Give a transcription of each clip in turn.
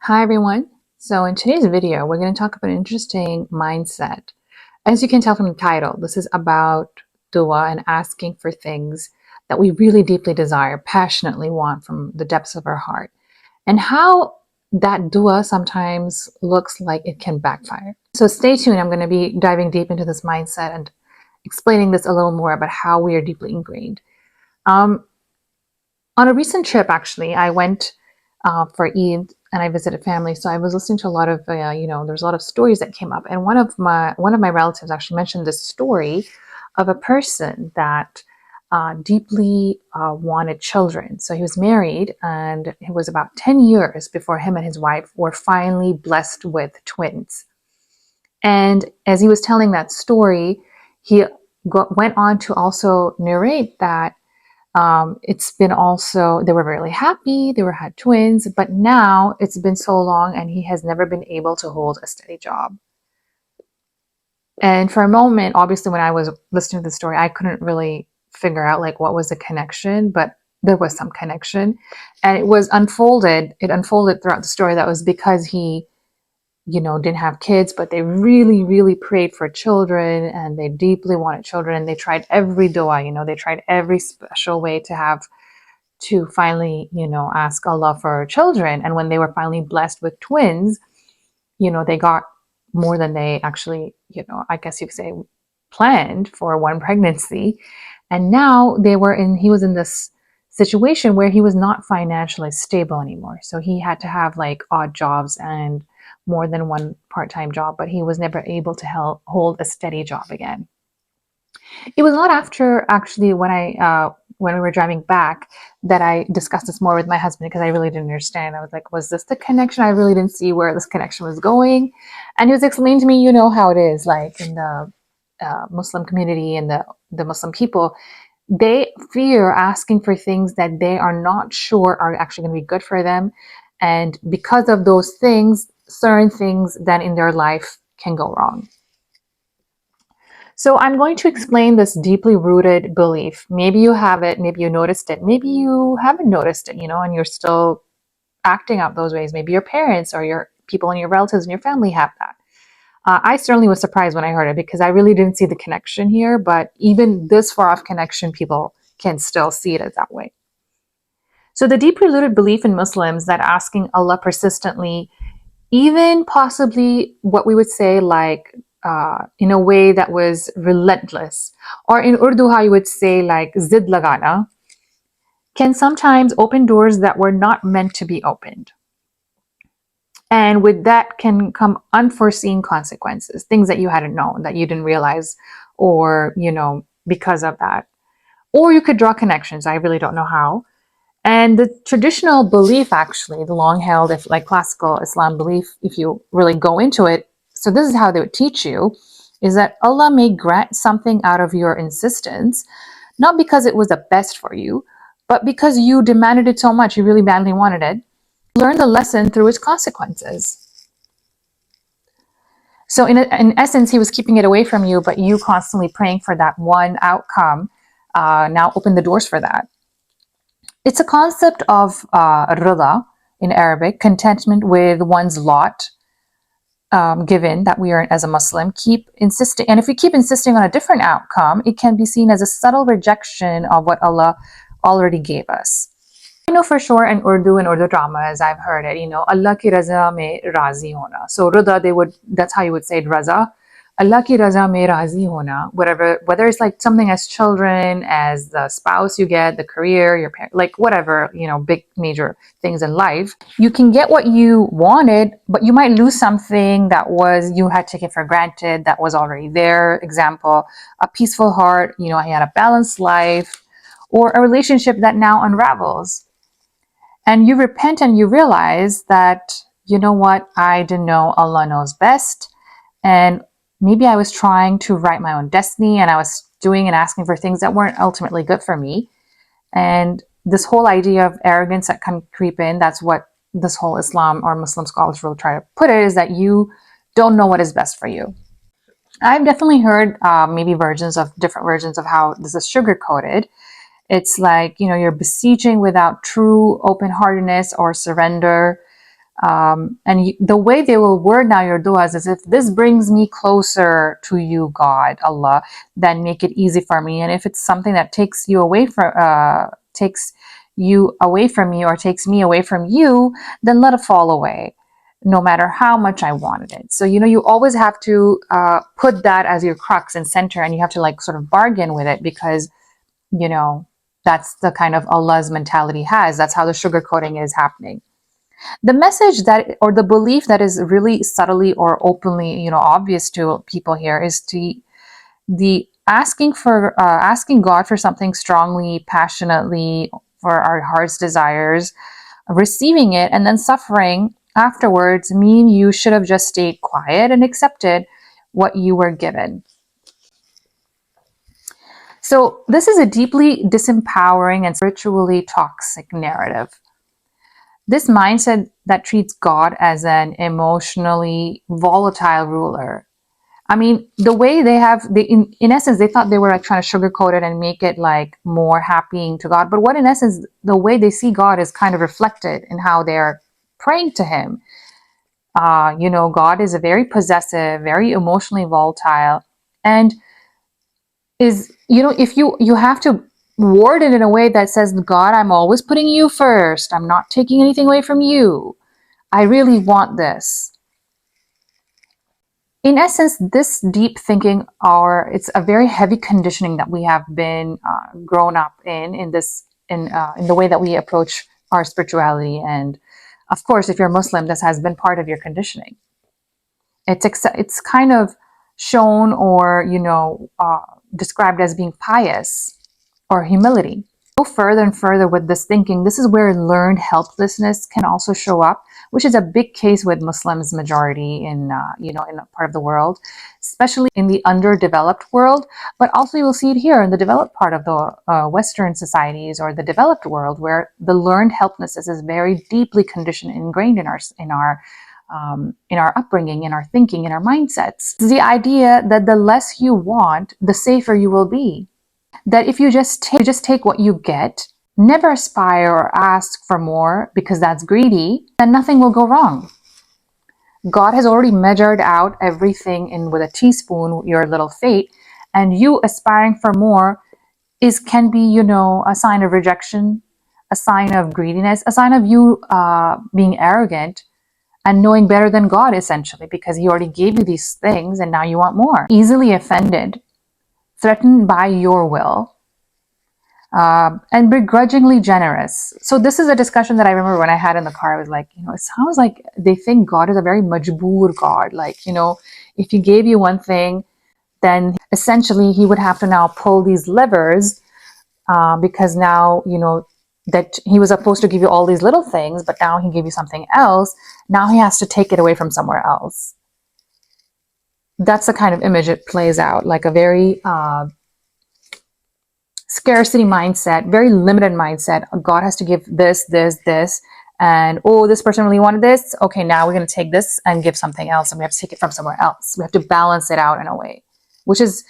Hi everyone. So in today's video, we're going to talk about an interesting mindset. As you can tell from the title, this is about dua and asking for things that we really deeply desire, passionately want from the depths of our heart, and how that dua sometimes looks like it can backfire. So stay tuned. I'm going to be diving deep into this mindset and explaining this a little more about how we are deeply ingrained. Um, on a recent trip, actually, I went for Eid and I visited family. So I was listening to a lot of, there's a lot of stories that came up, and one of my relatives actually mentioned this story of a person that deeply wanted children. So he was married, and it was about 10 years before him and his wife were finally blessed with twins. And as he was telling that story, he went on to also narrate that it's been also, they were really happy, had twins, but now it's been so long and he has never been able to hold a steady job. And for a moment, obviously, when I was listening to the story, I couldn't really figure out like what was the connection, but there was some connection. And it unfolded throughout the story that was because he didn't have kids, but they really, really prayed for children and they deeply wanted children. And they tried every dua, they tried every special way to finally, ask Allah for children. And when they were finally blessed with twins, they got more than they actually, I guess you could say, planned for one pregnancy. And now he was in this situation where he was not financially stable anymore. So he had to have like odd jobs and more than one part-time job, but he was never able to hold a steady job again. It was not after actually when we were driving back that I discussed this more with my husband, because I really didn't understand. I was like, was this the connection? I really didn't see where this connection was going. And he was explaining to me, how it is like in the Muslim community and the Muslim people, they fear asking for things that they are not sure are actually going to be good for them. And because of those things, certain things then in their life can go wrong. So I'm going to explain this deeply rooted belief. Maybe you have it, maybe you noticed it, maybe you haven't noticed it, and you're still acting out those ways. Maybe your parents or your people and your relatives and your family have that. I certainly was surprised when I heard it, because I really didn't see the connection here, but even this far off connection, people can still see it as that way. So the deeply rooted belief in Muslims that asking Allah persistently, even possibly what we would say like in a way that was relentless, or in Urdu how you would say like zid lagana, can sometimes open doors that were not meant to be opened. And with that can come unforeseen consequences, things that you hadn't known, that you didn't realize, or because of that. Or you could draw connections. I really don't know how. And the traditional belief, actually, the long held, if like classical Islam belief, if you really go into it, so this is how they would teach you, is that Allah may grant something out of your insistence, not because it was the best for you, but because you demanded it so much, you really badly wanted it. Learn the lesson through its consequences. So in essence, he was keeping it away from you, but you constantly praying for that one outcome now open the doors for that. It's a concept of rida in Arabic, contentment with one's lot, given that we are as a Muslim. And if we keep insisting on a different outcome, it can be seen as a subtle rejection of what Allah already gave us. I know for sure in Urdu and Urdu dramas, I've heard it, Allah ki raza mein razi hona. So rida, that's how you would say it, raza. Allah ki raza mein razi hona, whether it's like something as children, as the spouse you get, the career, your parent, like whatever, big major things in life. You can get what you wanted, but you might lose something you had taken for granted that was already there. Example, a peaceful heart, I had a balanced life, or a relationship that now unravels. And you repent and you realize that, I didn't know, Allah knows best. And maybe I was trying to write my own destiny, and I was doing and asking for things that weren't ultimately good for me. And this whole idea of arrogance that can creep in, that's what this whole Islam or Muslim scholars will try to put it, is that you don't know what is best for you. I've definitely heard maybe different versions of how this is sugar-coated. It's like, you're beseeching without true open-heartedness or surrender. And the way they will word now your du'as is, if this brings me closer to you, God, Allah, then make it easy for me. And if it's something that takes you away from me, or takes me away from you, then let it fall away, no matter how much I wanted it. So, you always have to put that as your crux and center, and you have to like sort of bargain with it, because, you know, that's the kind of Allah's mentality has. That's how the sugarcoating is happening. The message that, or the belief that is really subtly or openly, obvious to people here, is the asking God for something strongly, passionately, for our heart's desires, receiving it and then suffering afterwards mean you should have just stayed quiet and accepted what you were given. So this is a deeply disempowering and spiritually toxic narrative. This mindset that treats God as an emotionally volatile ruler. I mean, the way in essence, they thought they were like trying to sugarcoat it and make it like more happying to God. But what in essence, the way they see God is kind of reflected in how they're praying to Him. God is a very possessive, very emotionally volatile, and is, if you have to word it in a way that says, God, I'm always putting you first. I'm not taking anything away from you. I really want this. In essence, this deep thinking, it's a very heavy conditioning that we have been grown up in the way that we approach our spirituality. And of course, if you're Muslim, this has been part of your conditioning. It's kind of shown or described as being pious or humility. Go further and further with this thinking. This is where learned helplessness can also show up, which is a big case with Muslims majority in a part of the world, especially in the underdeveloped world. But also you will see it here in the developed part of the Western societies or the developed world, where the learned helplessness is very deeply conditioned, ingrained in our upbringing, in our thinking, in our mindsets. It's the idea that the less you want, the safer you will be. That if you just take what you get, never aspire or ask for more because that's greedy, then nothing will go wrong. God has already measured out everything with a teaspoon, your little fate, and you aspiring for more can be, a sign of rejection, a sign of greediness, a sign of you being arrogant and knowing better than God, essentially, because He already gave you these things and now you want more. Easily offended, threatened by your will, and begrudgingly generous. So this is a discussion that I remember when I had in the car. I was like, it sounds like they think God is a very majboor God. Like, if He gave you one thing, then essentially He would have to now pull these levers because now, that He was supposed to give you all these little things, but now He gave you something else. Now He has to take it away from somewhere else. That's the kind of image it plays out, like a very scarcity mindset, very limited mindset. God has to give this, this, this, and this person really wanted this. Okay, now we're going to take this and give something else, and we have to take it from somewhere else. We have to balance it out in a way, which is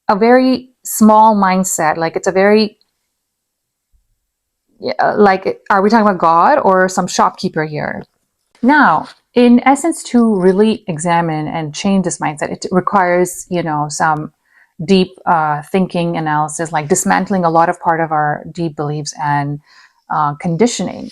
a very small mindset. Like, it's a very are we talking about God or some shopkeeper here? Now, in essence, to really examine and change this mindset, it requires, some deep thinking analysis, like dismantling a lot of part of our deep beliefs and conditioning.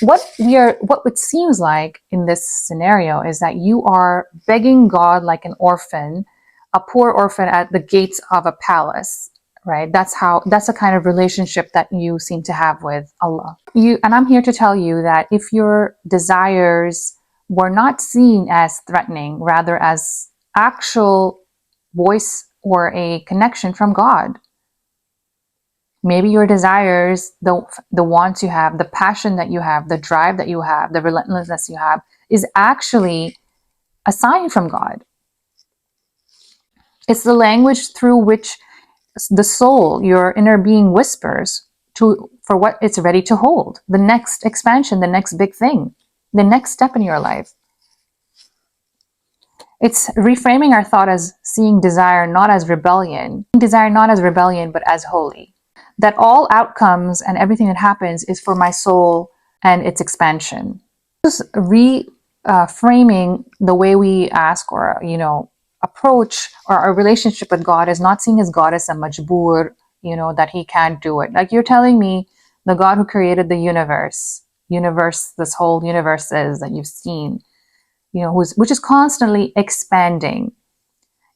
What it seems like in this scenario is that you are begging God like an orphan, a poor orphan at the gates of a palace, right? That's the kind of relationship that you seem to have with Allah. And I'm here to tell you that if your desires were not seen as threatening, rather as actual voice or a connection from God, maybe your desires, the wants you have, the passion that you have, the drive that you have, the relentlessness you have, is actually a sign from God. It's the language through which the soul, your inner being, whispers for what it's ready to hold, the next expansion, the next big thing, the next step in your life. It's reframing our thought as seeing desire not as rebellion, but as holy. That all outcomes and everything that happens is for my soul and its expansion. Just reframing the way we ask or, approach our relationship with God is not seeing his God as a majboor, that he can't do it. Like you're telling me the God who created the universe, this whole universe is that you've seen, which is constantly expanding,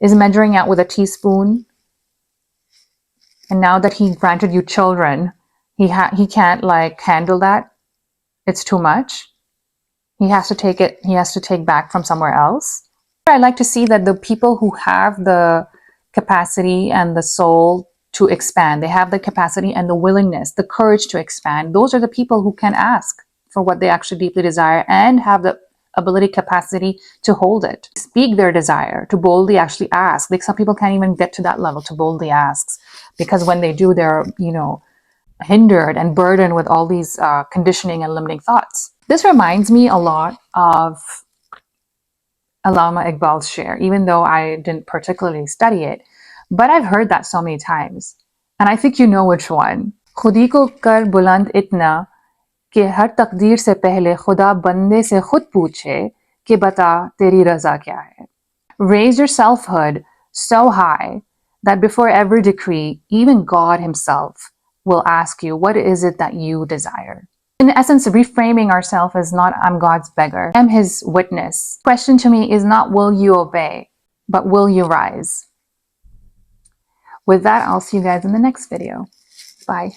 is measuring out with a teaspoon. And now that he granted you children, he can't like handle that. It's too much. He has to take back from somewhere else. I like to see that the people who have the capacity and the soul to expand, they have the capacity and the willingness, the courage to expand. Those are the people who can ask for what they actually deeply desire and have the ability, capacity to hold it, speak their desire, to boldly actually ask. Like some people can't even get to that level to boldly ask, because when they do, they're, hindered and burdened with all these conditioning and limiting thoughts. This reminds me a lot of Allama Iqbal's share, even though I didn't particularly study it, but I've heard that so many times. And I think you know which one. खुदी को कर बुलंद इतना कि हर तकदीर से पहले खुदा बंदे से खुद पूछे कि बता तेरी रजा क्या है. Raise your selfhood so high that before every decree, even God himself will ask you, what is it that you desire? In essence, reframing ourselves is not, I'm God's beggar, I'm his witness. The question to me is not, will you obey, but will you rise? With that, I'll see you guys in the next video. Bye.